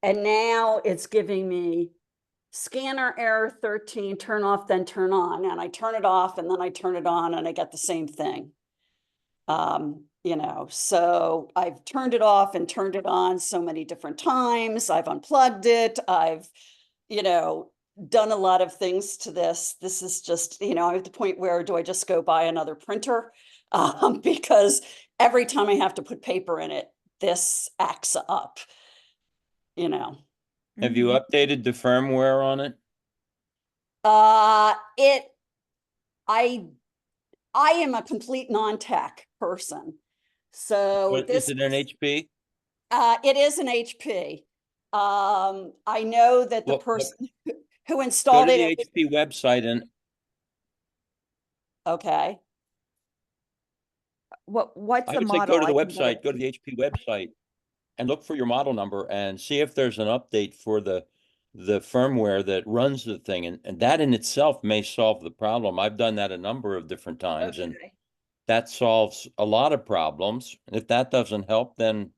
And now it's giving me scanner error 13, turn off, then turn on. And I turn it off and then I turn it on and I get the same thing. You know, so I've turned it off and turned it on so many different times. I've unplugged it. I've, you know, done a lot of things to this. This is just, you know, I'm at the point where do I just go buy another printer? Because every time I have to put paper in it, this acts up, you know. Have you updated the firmware on it? It, I am a complete non-tech person. So Is this, it an HP? it is an HP. I know that the Well, person who go installed to the it, HP website and okay. What's I the would say model? go to the I can get website, it. go to the HP website and look for your model number and see if there's an update for the firmware that runs the thing. And that in itself may solve the problem. I've done that a number of different times and Okay. that solves a lot of problems. If that doesn't help, then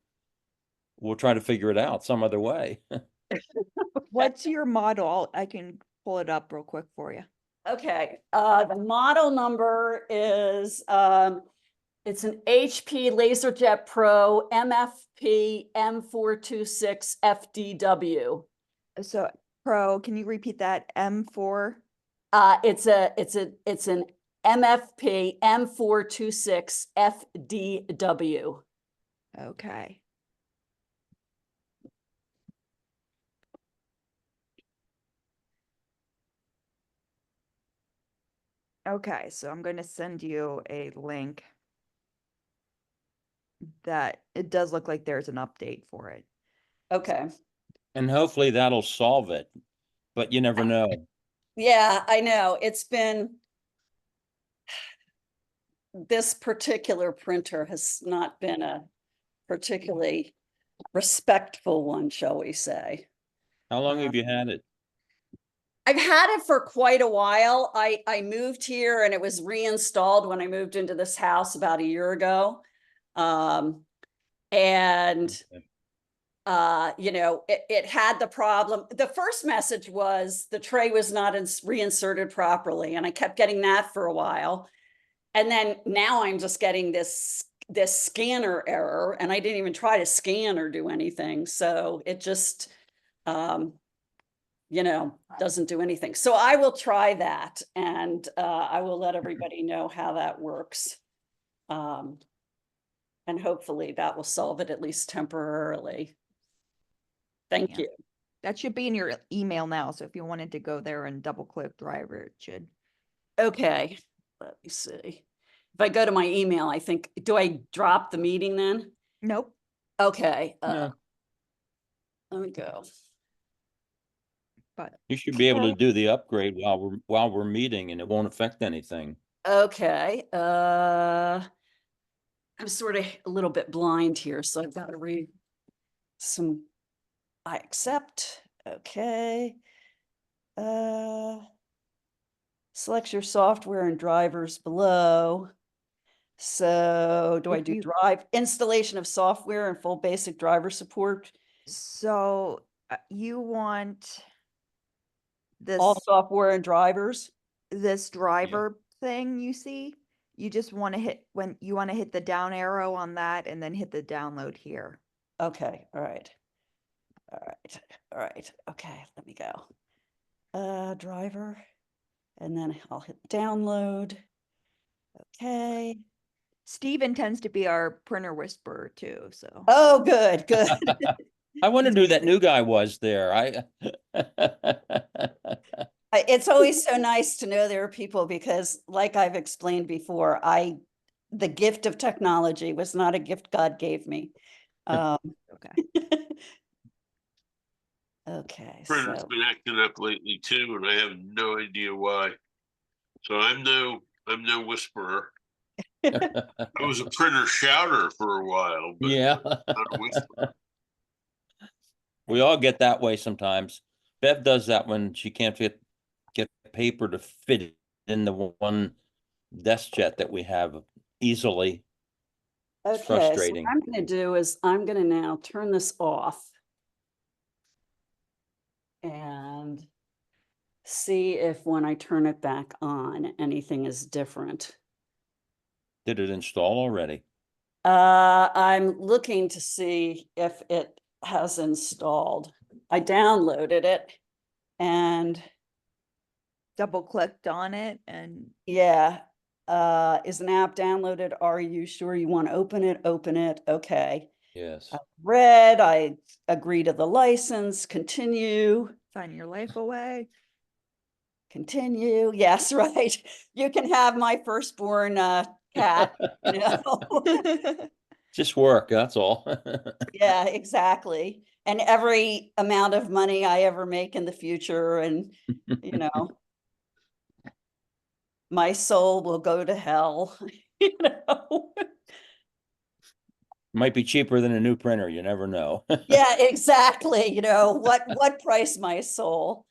we'll try to figure it out some other way. What's your model? I can pull it up real quick for you. Okay, the model number is, it's an HP LaserJet Pro MFP M426 FDW. So Pro, can you repeat that? M4? It's an MFP M426 FDW. Okay. Okay, so I'm going to send you a link that it does look like there's an update for it. Okay. And hopefully that'll solve it, but you never know. Yeah, I know. It's been, this particular printer has not been a particularly respectful one, shall we say. How long have you had it? I've had it for quite a while. I moved here and it was reinstalled when I moved into this house about a year ago. And you know, it had the problem. The first message was the tray was not reinserted properly, and I kept getting that for a while. And then now I'm just getting this scanner error, and I didn't even try to scan or do anything. So it just you know, doesn't do anything. So I will try that, and I will let everybody know how that works. And hopefully that will solve it at least temporarily. Thank you. That should be in your email now. So if you wanted to go there and double click driver, it should. Okay, let me see. If I go to my email, I think, do I drop the meeting then? Nope. Okay, No. let me go. But You should be able to do the upgrade while we're meeting and it won't affect anything. Okay, I'm sort of a little bit blind here, so I've got to read some. I accept. Okay. Select your software and drivers below. So do I do drive installation of software and full basic driver support? So you want this All software and drivers? this driver thing you see? You just want to hit when you want to hit the down arrow on that and then hit the download here. Okay, all right. All right, all right. Okay, let me go. Driver, and then I'll hit download. Okay. Steven tends to be our printer whisperer too, so. Oh, good, good. I wondered who that new guy was there. It's always so nice to know there are people because, like I've explained before, the gift of technology was not a gift God gave me. Okay. Okay, Printer's so been acting up lately too, and I have no idea why. So I'm no whisperer. I was a printer shouter for a while, but Yeah. not a whisperer. We all get that way sometimes. Bev does that when she can't get paper to fit in the one desk jet that we have easily. It's okay, so what frustrating. I'm going to do is I'm going to now turn this off. see if when I turn it back on, anything is different. Did it install already? I'm looking to see if it has installed. I downloaded it and Double clicked on it and yeah, is an app downloaded? Are you sure you want to open it? Open it. Okay. Yes. Read, I agree to the license, continue, sign your life away. continue. Yes, right. You can have my firstborn cat, you know. Just work, that's all. Yeah, exactly. And every amount of money I ever make in the future, and you know, my soul will go to hell, you know. Might be cheaper than a new printer, you never know. Yeah, exactly. You know, what price my soul?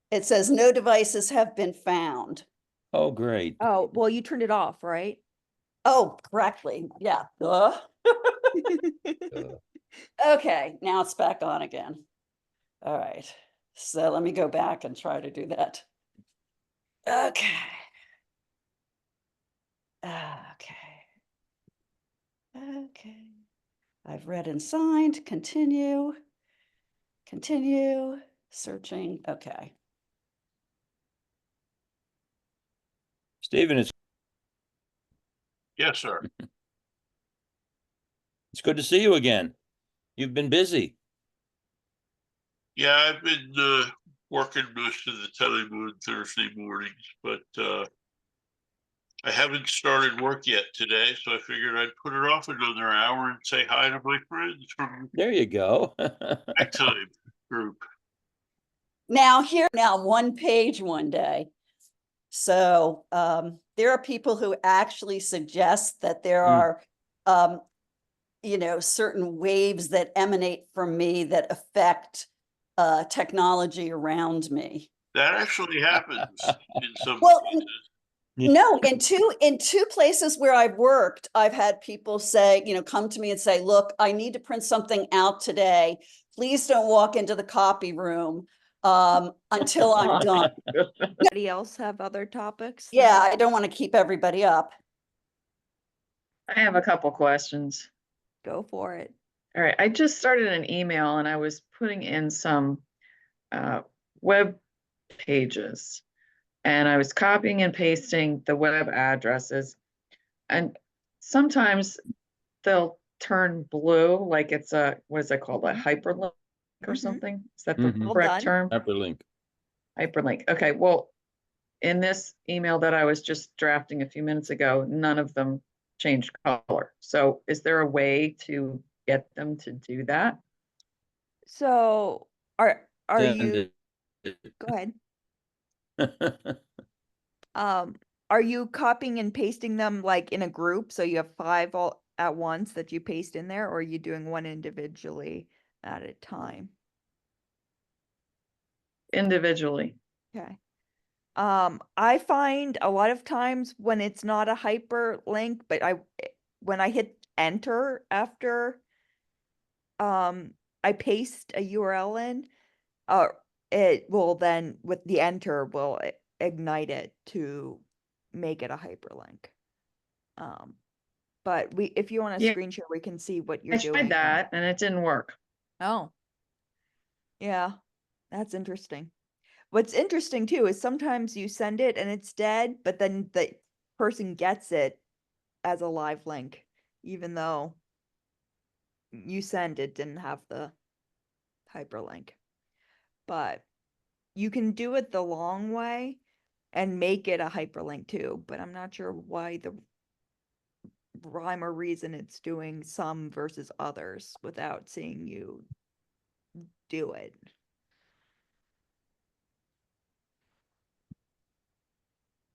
It says no devices have been found. Oh, great. Oh, well, you turned it off, right? Oh, correctly. Yeah. Duh. Okay, now it's back on again. All right. So let me go back and try to do that. Okay. Okay. Okay. I've read and signed. Continue. Continue. Searching. Okay. Stephen, Yes, sir. it's good to see you again. You've been busy. Yeah, I've been working most of the time on Thursday mornings, but I haven't started work yet today, so I figured I'd put it off another hour and say hi to my friends from There you go. Time group. Now one page one day. So there are people who actually suggest that there are you know, certain waves that emanate from me that affect technology around me. That actually happens in some Well, cases. no, in two places where I've worked, I've had people say, you know, come to me and say, look, I need to print something out today. Please don't walk into the copy room until I'm done. Anybody else have other topics? Yeah, I don't want to keep everybody up. I have a couple questions. Go for it. All right, I just started an email and I was putting in some web pages. And I was copying and pasting the web addresses. And sometimes they'll turn blue, like it's a, what is it called, a hyperlink or Mhm. something? Is that the Mhm. Well correct done. term? Hyperlink. Hyperlink. Okay, well, in this email that I was just drafting a few minutes ago, none of them changed color. So is there a way to get them to do that? So are Send you, it. go ahead. Are you copying and pasting them like in a group? So you have 5 all at once that you paste in there, or are you doing one individually at a time? Individually. Okay. I find a lot of times when it's not a hyperlink, but when I hit enter after I paste a URL in, uh, it will then with the enter will ignite it to make it a hyperlink. But if you want to Yeah, screen share, we can see what I you're doing. tried that and it didn't work. Oh, yeah, that's interesting. What's interesting too is sometimes you send it and it's dead, but then the person gets it as a live link, even though you send it didn't have the hyperlink. But you can do it the long way and make it a hyperlink too, but I'm not sure why the rhyme or reason it's doing some versus others without seeing you do it.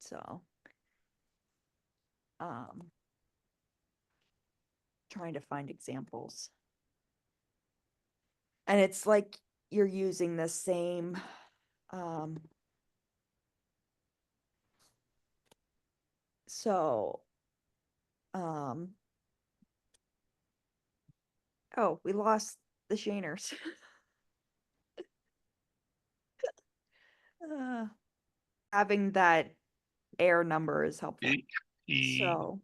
So, trying to find examples. And it's like you're using the same, so, oh, we lost the Shaners. Having that error number is helpful. HP. So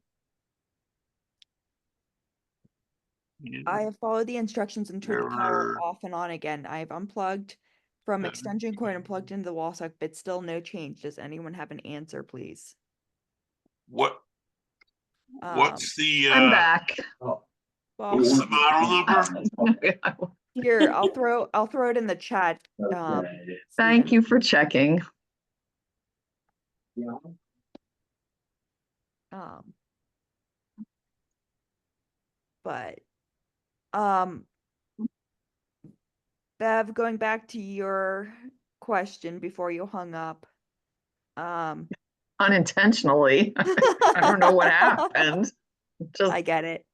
I have followed the instructions and turned the power Error. off and on again. I have unplugged from Yeah. extension cord and plugged into the wall socket, but still no change. Does anyone have an answer, please? What's the I'm back. Well, what's the model number? here, I'll throw it in the chat. Thank you for checking. Um, but Bev, going back to your question before you hung up. Unintentionally. I don't know what happened. Just I get it.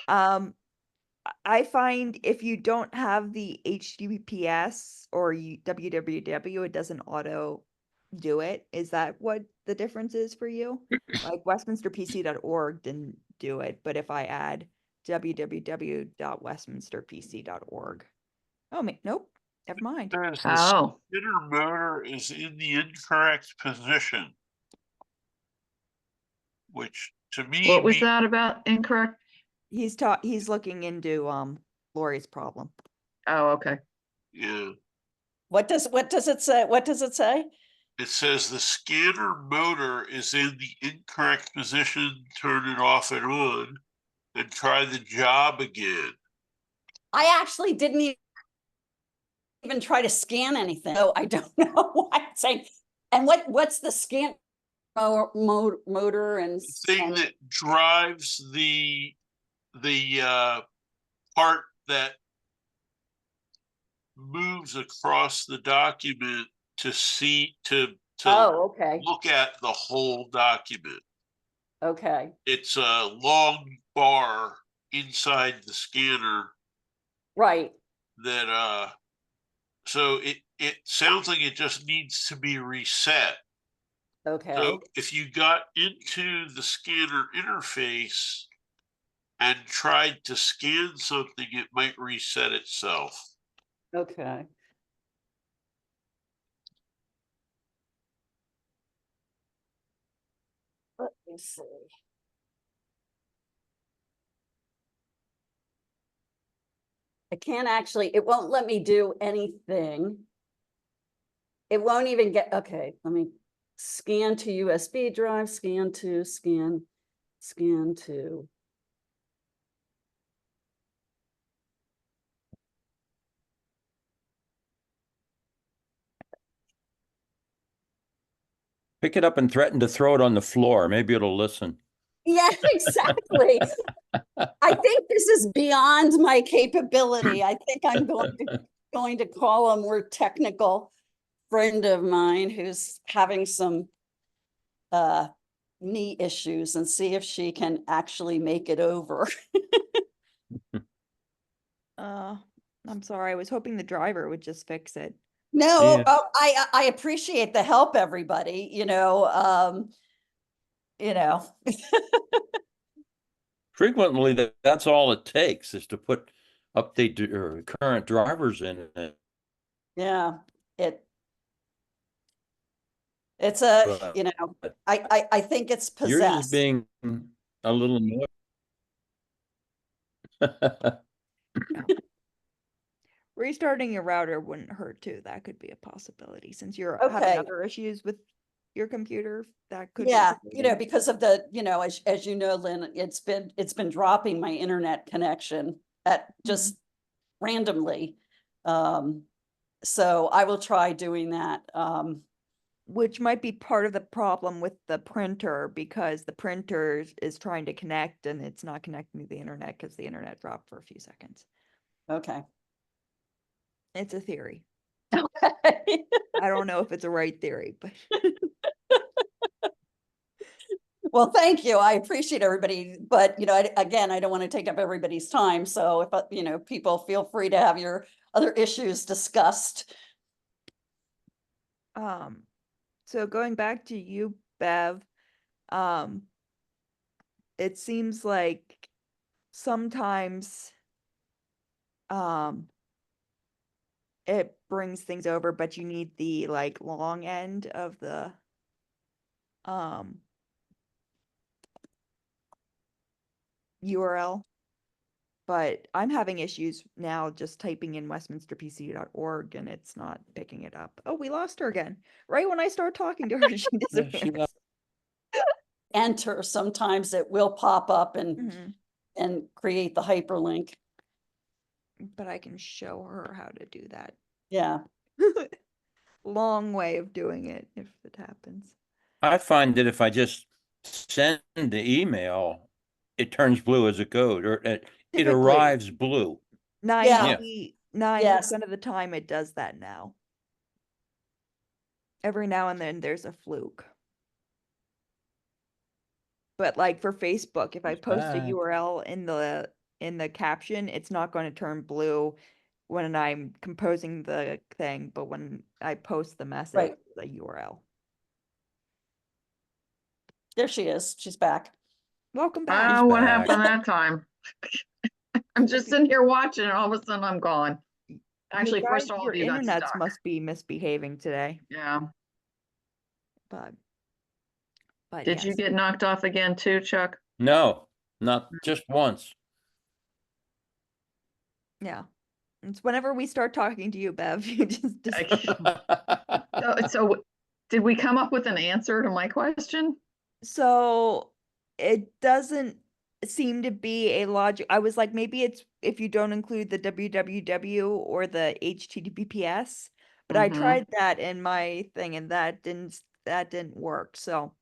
I find if you don't have the HTTPS or www, it doesn't auto do it. Is that what the difference is for you? Like westminsterpc.org didn't do it, but if I add www.westminsterpc.org. Oh, nope. Never mind. Says the oh, spinner motor is in the incorrect position. Which to me, what was that about incorrect? He's looking into Lori's problem. Oh, okay. Yeah. What does it say? What does it say? It says the scanner motor is in the incorrect position. Turn it off and on, and try the job again. I actually didn't even try to scan anything, so I don't know why it's saying. And what's the scan motor and The thing that drives the part that moves across the document to see to oh, okay, look at the whole document. okay, It's a long bar inside the scanner right, that so it sounds like it just needs to be reset. okay, So if you got into the scanner interface and tried to scan something, it might reset itself. okay. Let me see. I can't actually, it won't let me do anything. It won't even get, okay, let me scan to USB drive, scan to. Pick it up and threaten to throw it on the floor. Maybe it'll listen. Yeah, exactly. I think this is beyond my capability. I think I'm going to call a more technical friend of mine who's having some knee issues and see if she can actually make it over. I'm sorry. I was hoping the driver would just fix it. No, Yeah. I appreciate the help, everybody, you know. Frequently, that's all it takes is to put update or current drivers in it. Yeah, it's a, But you know, I think it's yours is possessed. being a little annoying. Restarting your router wouldn't hurt too. That could be a possibility since you're having Okay. other issues with your computer. That could be Yeah, you know, related. because of the, you know, as you know, Lynn, it's been dropping my internet connection at just randomly. So I will try doing that. Which might be part of the problem with the printer because the printer is trying to connect and it's not connecting to the internet because the internet dropped for a few seconds. Okay. It's a theory. Okay. I don't know if it's a right theory, but Well, thank you. I appreciate everybody, but you know, again, I don't want to take up everybody's time. So if, you know, people feel free to have your other issues discussed. so going back to you, Bev, it seems like sometimes it brings things over, but you need the like long end of the URL. But I'm having issues now just typing in westminsterpc.org and it's not picking it up. Oh, we lost her again. Right when I start talking to her, she Yeah, she disappears. left. Enter, sometimes it will pop up and Mhm. and create the hyperlink. But I can show her how to do that. Yeah. Long way of doing it if it happens. I find that if I just send the email, it turns blue as a code, or it Typically. arrives blue. 99% Yes. of the time it does that now. Every now and then there's a fluke. But like for Facebook, if I It's post a back. URL in the caption, it's not going to turn blue when I'm composing the thing, but when I post the message, Right. the URL. There she is. She's back. Welcome back. He's What back. happened that time? I'm just sitting here watching and all of a sudden I'm gone. Actually, You first guys, all your of you got internets stuck. must be misbehaving today. Yeah. But Did you yes. get knocked off again too, Chuck? No, not just once. Yeah. It's whenever we start talking to you, Bev, you just disappear. So did we come up with an answer to my question? So it doesn't seem to be a logic. I was like, maybe it's if you don't include the www or the HTTPS, but I Mhm. tried that in my thing and that didn't work. So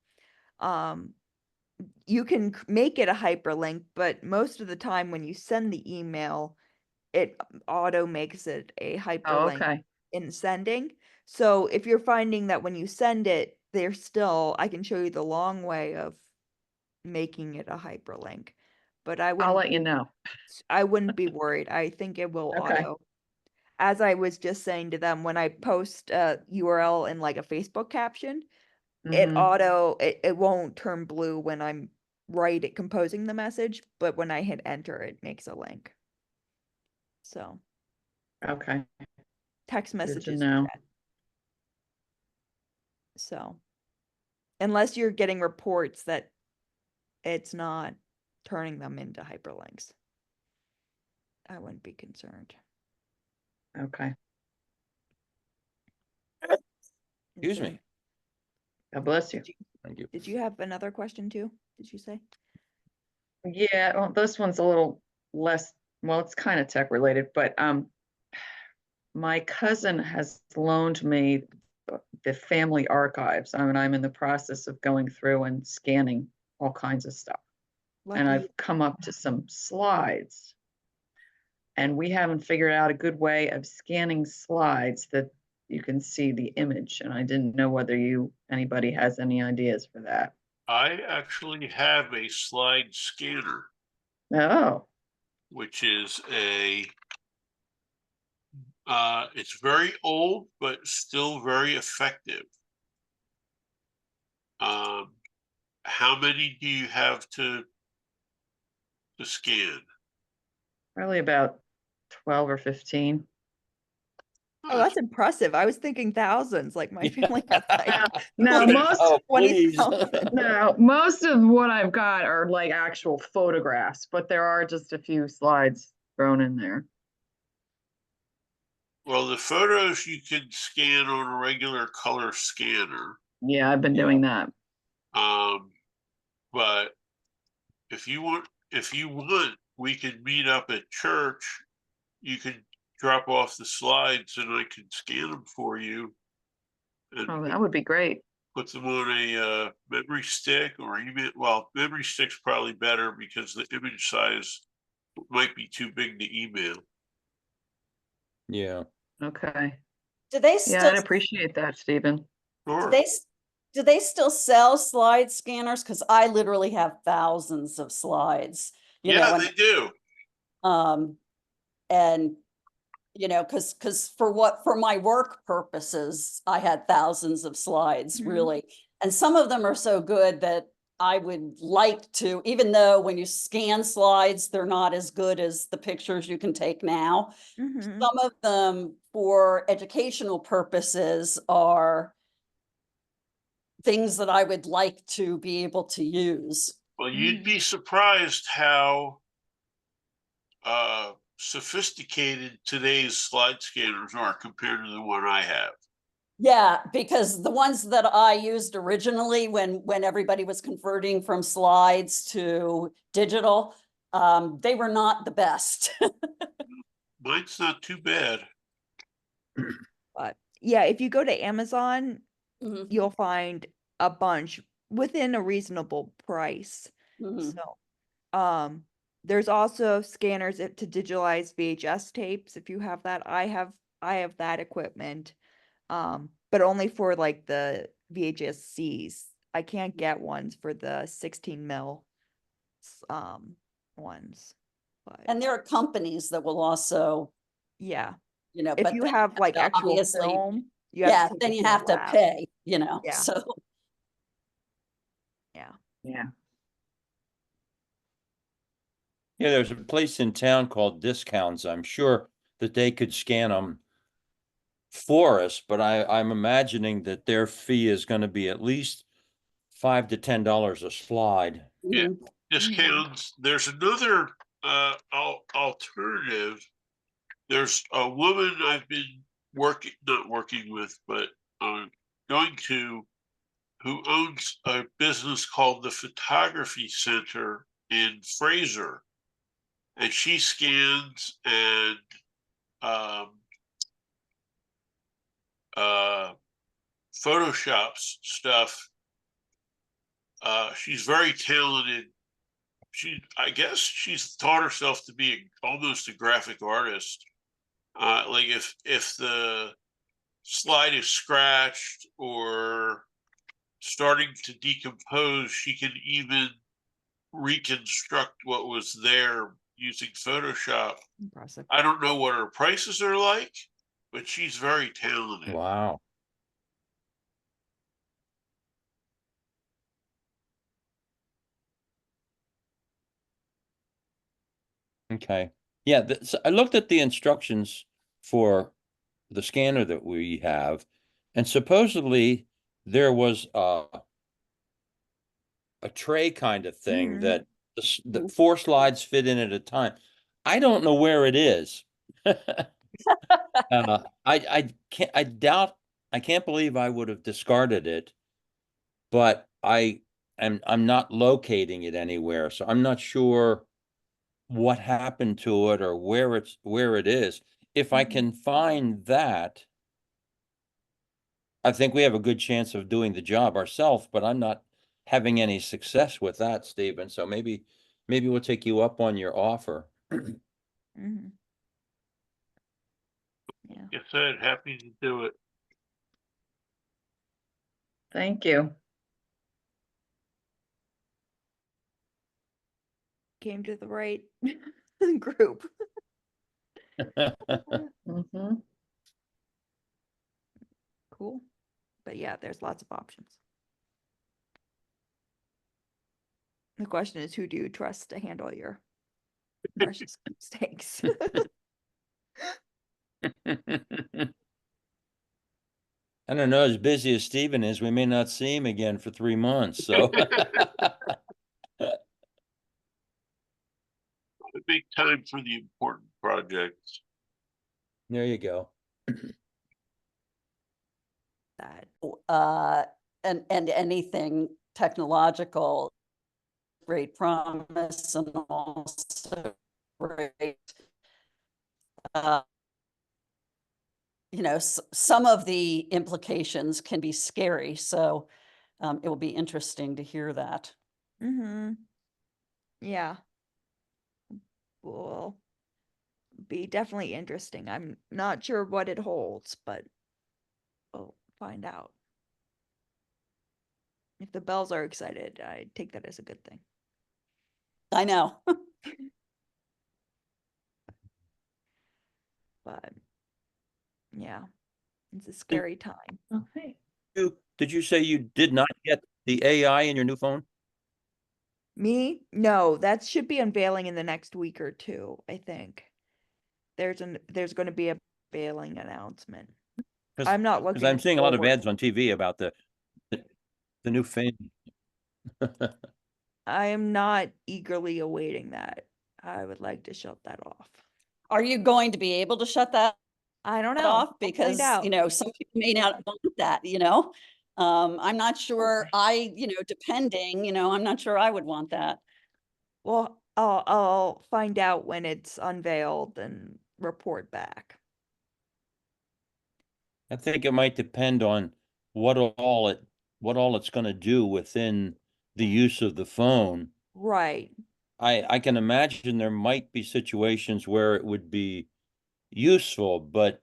you can make it a hyperlink, but most of the time when you send the email, it auto makes it a Oh, hyperlink okay. in sending. So if you're finding that when you send it, there's still, I can show you the long way of making it a hyperlink. But I I'll wouldn't let you know. I wouldn't be worried. I think it will Okay. auto. As I was just saying to them, when I post a URL in like a Facebook caption, Mhm. it won't turn blue when I'm composing the message, but when I hit enter, it makes a link. So Okay. text Good to messages do know. that. So unless you're getting reports that it's not turning them into hyperlinks, I wouldn't be concerned. Okay. Excuse So, me. God bless you. Thank you. did you have another question too? Did you say? Yeah, well, this one's a little less, well, it's kind of tech related, but my cousin has loaned me the family archives. I mean, I'm in the process of going through and scanning all kinds of stuff. And Lucky. I've come up to some slides. And we haven't figured out a good way of scanning slides that you can see the image. And I didn't know whether anybody has any ideas for that. I actually have a slide scanner, Oh, which is it's very old, but still very effective. How many do you have to scan? probably about 12 or 15. Oh, that's impressive. I was thinking thousands, like my family has like No, like most Oh, please. 20,000. no, most of what I've got are like actual photographs, but there are just a few slides thrown in there. Well, the photos you can scan on a regular color scanner. Yeah, I've been Yeah. doing that. But if you want, we can meet up at church. You can drop off the slides and I can scan them for you. And Oh, that would be great. put them on a memory stick or email. Well, memory stick's probably better because the image size might be too big to email. Yeah. Okay. Do they Yeah, still, I'd appreciate that, Stephen. do Sure. they, do they still sell slide scanners? Because I literally have thousands of slides, you Yeah, know, they do. and you know, because for my work purposes, I had thousands of slides, Mhm. really. And some of them are so good that I would like to, even though when you scan slides, they're not as good as the pictures you can take now. Mhm. Some of them for educational purposes are things that I would like to be able to use. Well, you'd be surprised how sophisticated today's slide scanners are compared to the one I have. Yeah, because the ones that I used originally when everybody was converting from slides to digital, they were not the best. Mine's not too bad. But yeah, if you go to Amazon, Mhm, you'll find a bunch within a reasonable price. mhm. So, there's also scanners to digitalize VHS tapes if you have that. I have that equipment. But only for like the VHS-Cs. I can't get ones for the 16 mil ones. But And there are companies that will also, yeah, but if you then have like to actual obviously, film, you have yeah, to take then it you to a have to lab. pay, Yeah. so. Yeah. Yeah. Yeah, there's a place in town called Discounts. I'm sure that they could scan them for us, but I'm imagining that their fee is going to be at least $5 to $10 a slide. Yeah. Mhm. Discounts. There's another alternative. There's a woman I've been not working with, but going to, who owns a business called the Photography Center in Fraser, and she scans and um, photoshops stuff. She's very talented. I guess she's taught herself to be almost a graphic artist. Like if the slide is scratched or starting to decompose, she can even reconstruct what was there using Photoshop. Impressive. I don't know what her prices are like, but she's very talented. Wow. Okay. Yeah, so I looked at the instructions for the scanner that we have, and supposedly there was a tray kind of thing Mhm. that the 4 slides fit in at a time. I don't know where it is. I can't believe I would have discarded it, but I'm not locating it anywhere, so I'm not sure what happened to it or where it is. If I Mhm. can find that, I think we have a good chance of doing the job ourselves, but I'm not having any success with that, Stephen. So maybe we'll take you up on your offer. Mhm. Yeah. Like I said, happy to do it. Thank you. Came to the right group. Mm-hmm. Cool. But yeah, there's lots of options. The question is, who do you trust to handle your precious mistakes? I don't know, as busy as Stephen is, we may not see him again for 3 months, so. I make time for the important projects. There you go. That And anything technological, great promise and also great, uh, some of the implications can be scary, so it will be interesting to hear that. mm-hmm. Yeah. Will be definitely interesting. I'm not sure what it holds, but we'll find out. If the bells are excited, I take that as a good thing. I know. But yeah, it's a scary time. Okay. Did you say you did not get the AI in your new phone? Me? No, that should be unveiling in the next week or two, I think. There's going to be a unveiling announcement. I'm not Because looking I'm seeing a lot of forward. ads on TV about the new fan. I am not eagerly awaiting that. I would like to shut that off. Are you going to be able to shut that I don't know. off? I'll find Because, out. you know, some people may not want that, you know? I'm not sure depending, I'm not sure I would want that. Well, I'll find out when it's unveiled and report back. I think it might depend on what all it's going to do within the use of the phone. Right. I can imagine there might be situations where it would be useful, but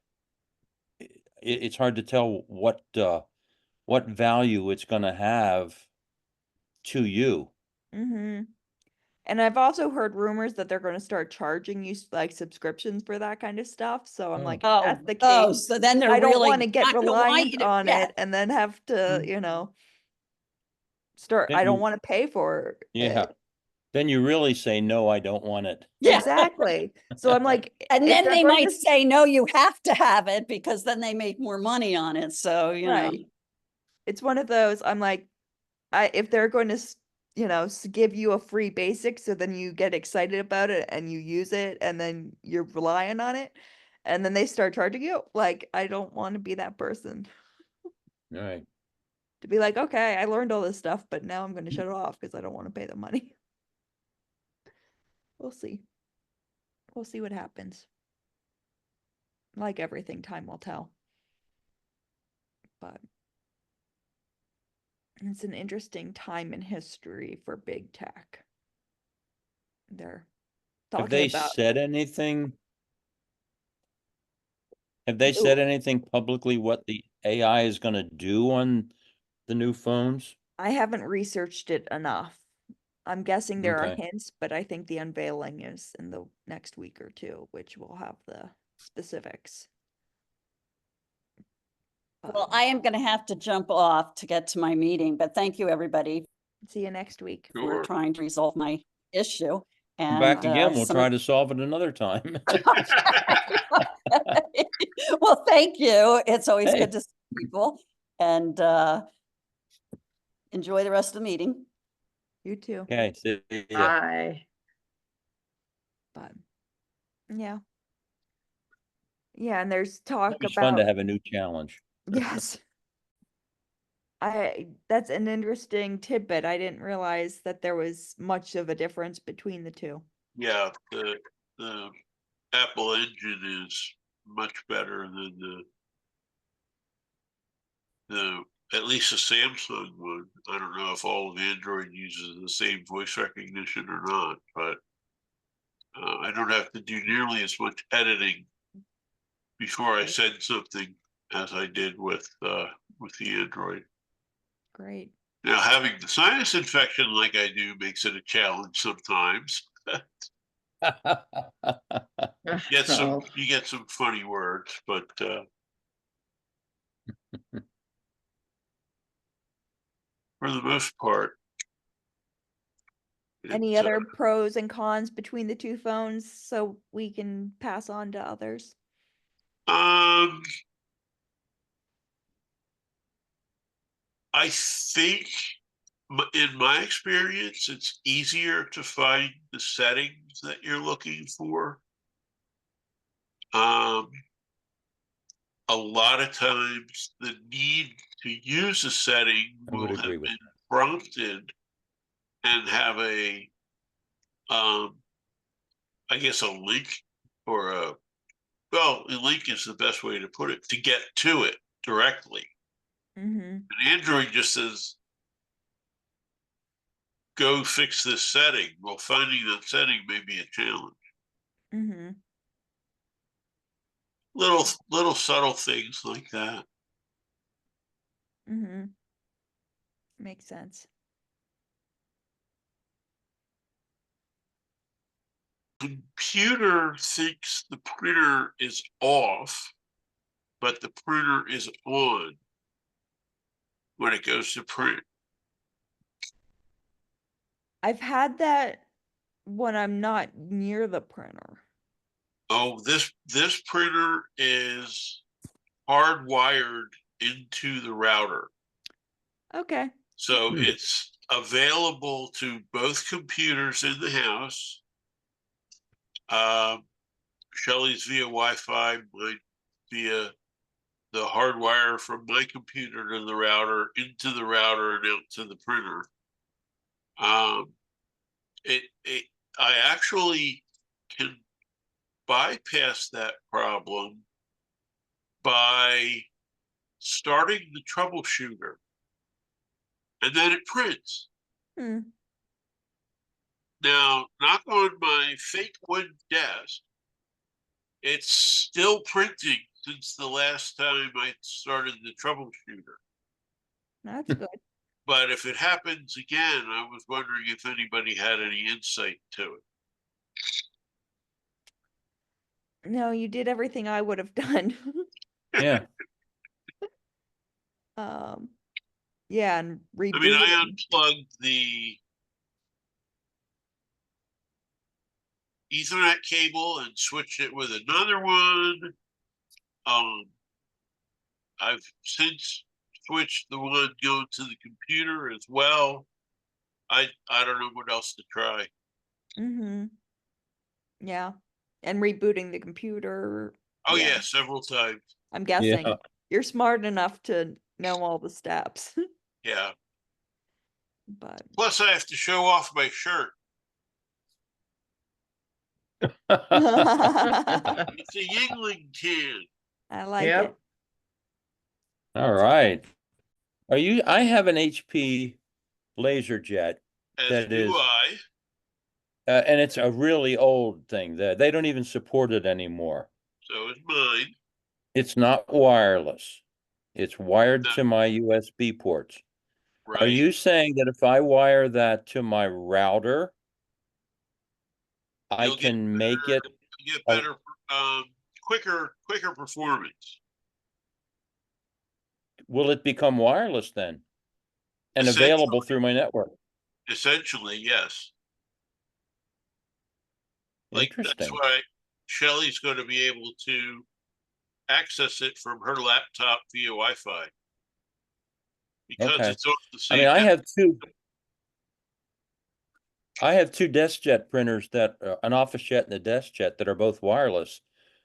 it's hard to tell what value it's going to have to you. Mm-hmm. And I've also heard rumors that they're going to start charging you like subscriptions for that kind of stuff. So I'm Oh. like, if Oh, that's the oh, case, so then they're I don't really want to get not gonna want reliant you to- on yeah. it and then have to, Mm. start. Then I don't you- want to pay for Yeah. it. Then you really say, no, I don't want it. Yeah. Exactly. So I'm like, And if then they're they going might to- say, no, you have to have it because then they make more money on it. So, right. It's one of those, I'm like, if they're going to, give you a free basic, so then you get excited about it and you use it and then you're relying on it and then they start charging you, like, I don't want to be that person. All right. To be like, okay, I learned all this stuff, but now I'm going to shut it off because I don't want to pay the money. We'll see. We'll see what happens. Like everything, time will tell. But it's an interesting time in history for big tech. They're Have talking they about. said anything? Have they Who? said anything publicly what the AI is going to do on the new phones? I haven't researched it enough. I'm guessing there are Okay. hints, but I think the unveiling is in the next week or two, which will have the specifics. Well, I am going to have to jump off to get to my meeting, but thank you, everybody, See you next week. for Sure. trying to resolve my issue. Come And back again. We'll some try of- to solve it another time. Well, thank you. It's always Hey. good to see people and enjoy the rest of the meeting. You too. Okay. See ya. Bye. But yeah. Yeah, and there's talk It's fun about to have a new challenge. yes. That's an interesting tidbit. I didn't realize that there was much of a difference between the two. Yeah, the Apple engine is much better than the at least the Samsung one. I don't know if all of Android uses the same voice recognition or not, but I don't have to do nearly as much editing before I send something as I did with the Android. Great. Now, having the sinus infection like I do makes it a challenge sometimes. So, You get some funny words, but for the most part, Any it, other pros and cons between the two phones so we can pass on to others? I think in my experience, it's easier to find the settings that you're looking for. A lot of times the need to use a setting I would will have agree with been prompted and have a I guess a link or a link is the best way to put it, to get to it directly. Mm-hmm. And Android just says, go fix this setting. Well, finding that setting may be a challenge. Mm-hmm. Little subtle things like that. Mm-hmm. Makes sense. Computer thinks the printer is off, but the printer is on when it goes to print. I've had that when I'm not near the printer. Oh, this printer is hardwired into the router. Okay. So Hmm. it's available to both computers in the house. Shelley's via Wi-Fi, mine via the hardwire from my computer to the router, into the router and out to the printer. It I actually can bypass that problem by starting the troubleshooter, and then it prints. Hmm. Now, knock on my fake wood desk, it's still printing since the last time I started the troubleshooter. That's good. But if it happens again, I was wondering if anybody had any insight to it. No, you did everything I would have done. Yeah. Yeah, and I mean, I rebooting. unplugged the Ethernet cable and switched it with another one. I've since switched the one going to the computer as well. I don't know what else to try. Mm-hmm. Yeah. And rebooting the computer. Oh Yeah. yeah, several times. I'm Yeah. guessing you're smart enough to know all the steps. Yeah. But Plus, I have to show off my shirt. I It's a Yingling tan. like Yep. it. All right. I have an HP LaserJet As that do is, I. and it's a really old thing that they don't even support it anymore. So is mine. It's not wireless. It's wired No, to my USB ports. Are right. you saying that if I wire that to my router, I You'll get can make it? better, quicker performance. Will it become wireless then? And Essentially, available through my network? yes. Like that's Interesting. why Shelley's going to be able to access it from her laptop via Wi-Fi because Okay. it's on the I same mean, network. I have two DeskJet printers an OfficeJet and a DeskJet that are both wireless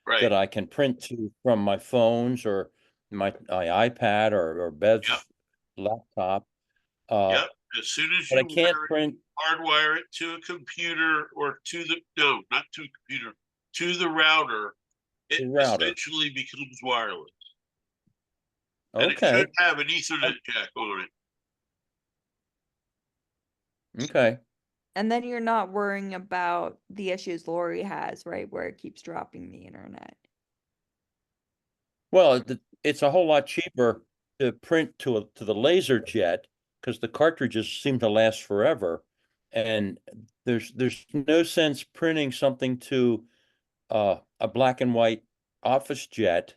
Right. that I can print to from my phones or my iPad or Bev's laptop. Yep. As soon as But I you can't print. hardwire it to a computer or not to a computer, to the router, it The router. essentially becomes wireless. And it Okay. should have an Ethernet jack on it. Okay. And then you're not worrying about the issues Lori has, right? Where it keeps dropping the internet. Well, it's a whole lot cheaper to print to the LaserJet because the cartridges seem to last forever, and there's no sense printing something to a black and white OfficeJet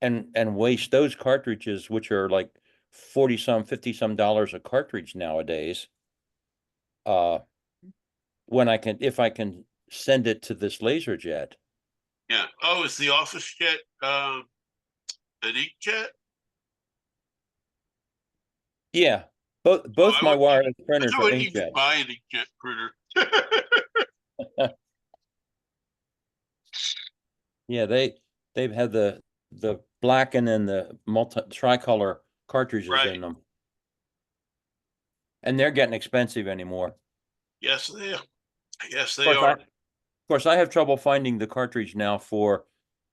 and waste those cartridges, which are like 40 some, 50 some dollars a cartridge nowadays. When if I can send it to this LaserJet. Yeah. Oh, is the OfficeJet an inkjet? Yeah, both my wireless I printers are wouldn't even inkjet. buy an inkjet printer. Yeah, they've had the black and then the tricolor cartridges Right. in them. And they're getting expensive anymore. Yes, they are. Yes, Of they course, are. of course, I have trouble finding the cartridge now for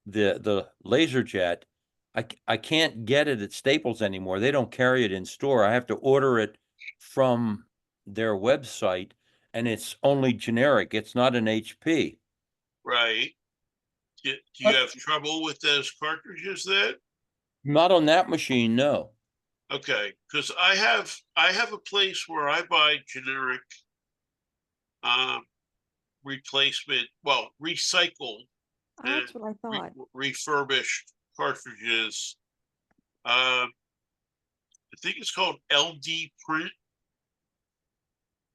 the LaserJet. I can't get it at Staples anymore. They don't carry it in store. I have to order it from their website, and it's only generic. It's not an HP. Right. Do you have trouble with those cartridges then? Not on that machine, no. Okay, because I have a place where I buy generic replacement, well, recycled Oh, and that's what I thought. refurbished cartridges. I think it's called LD Print.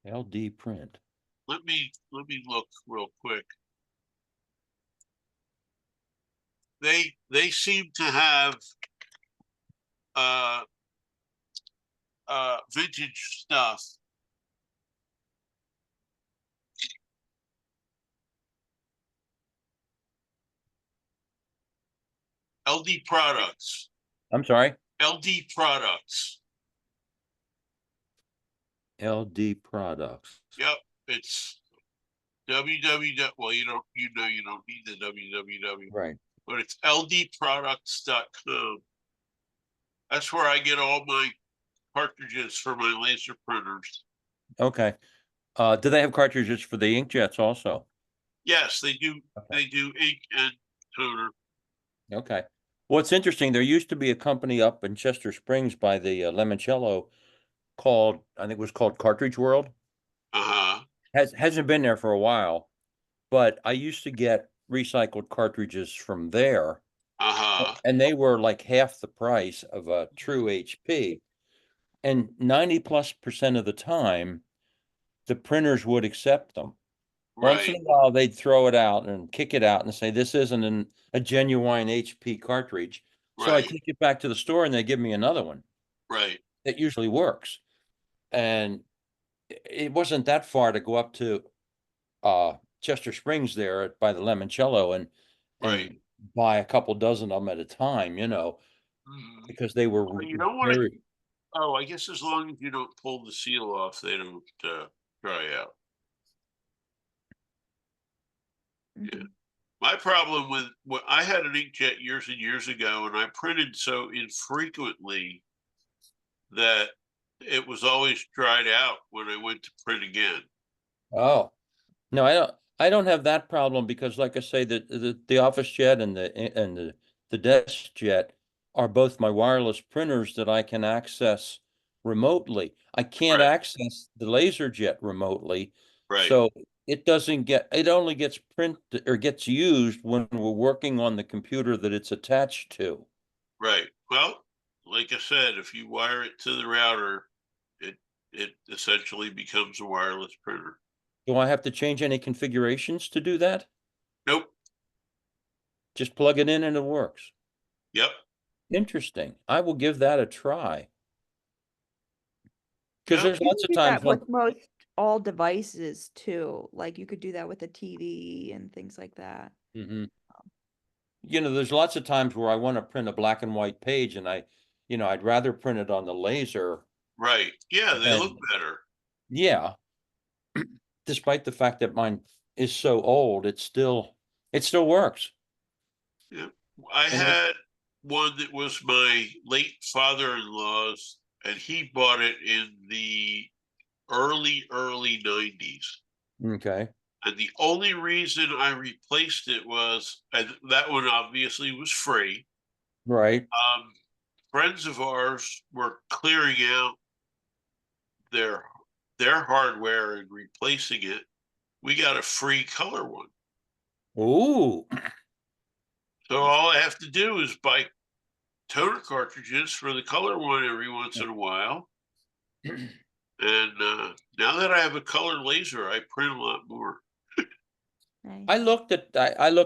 LD print. Let me look real quick. They seem to have uh vintage stuff. LD products. I'm sorry, LD products. LD products. Yep, it's www. Well, you don't need the www, Right. but it's ldproducts.com. That's where I get all my cartridges for my laser printers. Okay. Do they have cartridges for the inkjets also? Yes, they do. Okay. They do ink and toner. Okay. Well, it's interesting. There used to be a company up in Chester Springs by the Limoncello called, I think it was called Cartridge World. Uh-huh. Hasn't been there for a while, but I used to get recycled cartridges from there, Uh-huh. and they were like half the price of a true HP. And 90+% of the time, the printers would accept them. Once in Right. a while, they'd throw it out and kick it out and say, this isn't a genuine HP cartridge. So I Right. take it back to the store and they give me another one Right. that usually works. And it wasn't that far to go up to Chester Springs there by the Limoncello and Right. buy a couple dozen of them at a time, Mhm. because they were Well, you don't want to. very, Oh, I guess as long as you don't pull the seal off, they don't dry out. Yeah. Mhm. My problem with what I had an inkjet years and years ago, and I printed so infrequently that it was always dried out when I went to print again. oh, no, I don't have that problem because like I say, the office jet and the desk jet are both my wireless printers that I can access remotely. I can't Right. access the laser jet remotely, Right. so it only gets printed or gets used when we're working on the computer that it's attached to. Right. Well, like I said, if you wire it to the router, it it essentially becomes a wireless printer. Do I have to change any configurations to do that? Nope. Just plug it in and it works. Yep. Interesting. I will give that a try. Because Yep. there's You lots can of do times that when, with most all devices too. Like you could do that with a TV and things like that. Mhm. There's lots of times where I want to print a black and white page and I'd rather print it on the laser. Right. Yeah, they look And better. yeah, despite the fact that mine is so old, it still works. Yep. I And it, had one that was my late father-in-law's, and he bought it in the early 90s. okay, And the only reason I replaced it was, and that one obviously was free. right. Friends of ours were clearing out their their hardware and replacing it. We got a free color one. Ooh, So all I have to do is buy toner cartridges for the color one every once in a while. And now that I have a color laser, I print a lot more. Nice. I looked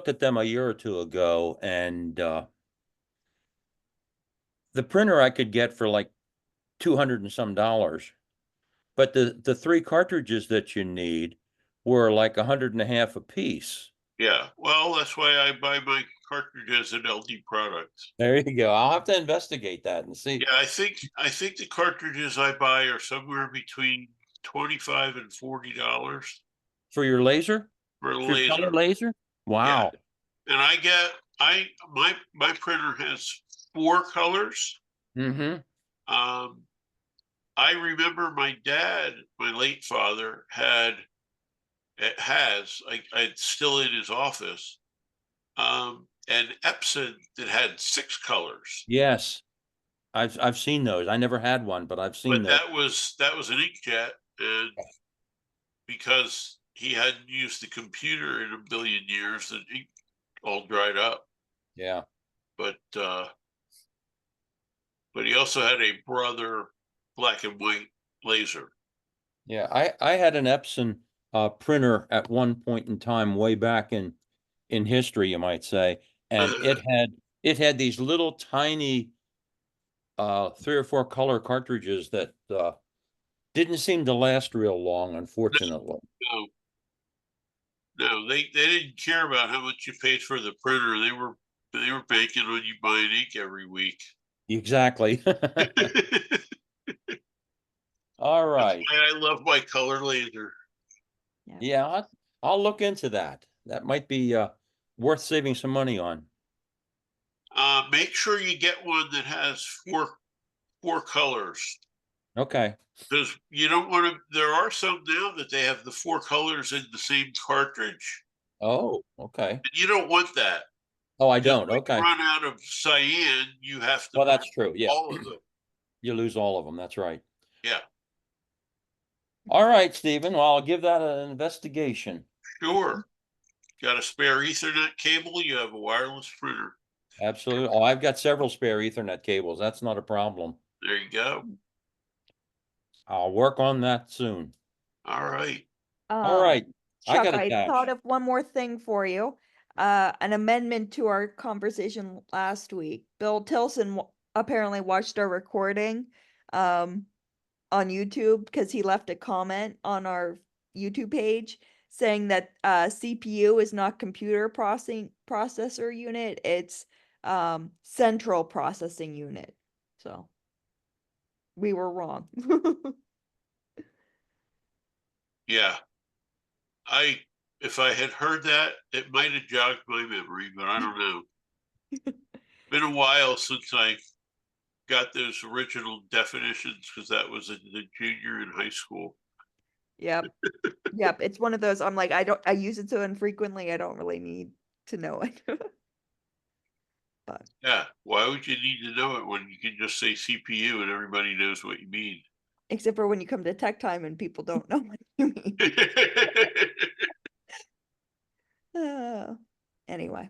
at them a year or two ago, and the printer I could get for like 200 and some dollars. But the three cartridges that you need were like 150 a piece. Yeah, well, that's why I buy my cartridges at LD Products. There you go. I'll have to investigate that and see. Yeah, I think the cartridges I buy are somewhere between $25 and $40 For your laser? for a For your color laser. laser? Yeah, Wow. and my printer has 4 colors. Mm-hmm. Um, I remember my dad, my late father, it's still in his office, an Epson that had 6 colors. Yes. I've seen those. I never had one, but I've seen But those. that was an inkjet, and because he hadn't used the computer in a billion years, the ink all dried up. Yeah. But he also had a brother black and white laser. Yeah, I had an Epson printer at one point in time, way back in history, you might say, and it had these little tiny 3 or 4 color cartridges that didn't seem to last real long, unfortunately. No, no, they didn't care about how much you paid for the printer. They were banking on you buying ink every week. Exactly. All That's right. why I love my color laser. Yeah, I'll look into that. That might be worth saving some money on. Make sure you get one that has four colors. Okay. Because you don't want to, there are some now that they have the 4 colors in the same cartridge. Oh, okay. And you don't want that. Oh, I Because don't. when you Okay. run out of cyan, you have to Well, buy that's true. Yeah. all of them. You lose all of them. That's right. Yeah, All right, Stephen. Well, I'll give that an investigation. sure. Got a spare Ethernet cable, you have a wireless printer. Absolutely. Oh, I've got several spare Ethernet cables. That's not a problem. There you go. I'll work on that soon. All right. All right. I Chuck, got a I catch. thought of one more thing for you. An amendment to our conversation last week. Bill Tilson apparently watched our recording on YouTube because he left a comment on our YouTube page saying that CPU is not computer processor unit, it's central processing unit. So we were wrong. Yeah. If I had heard that, it might have jogged my memory, but I don't know. Been a while since I got those original definitions because that was in the junior in high school. Yep. Yep. It's one of those, I'm like, I use it so infrequently, I don't really need to know it. But Yeah. Why would you need to know it when you can just say CPU and everybody knows what you mean? except for when you come to tech time and people don't know what you mean. Anyway,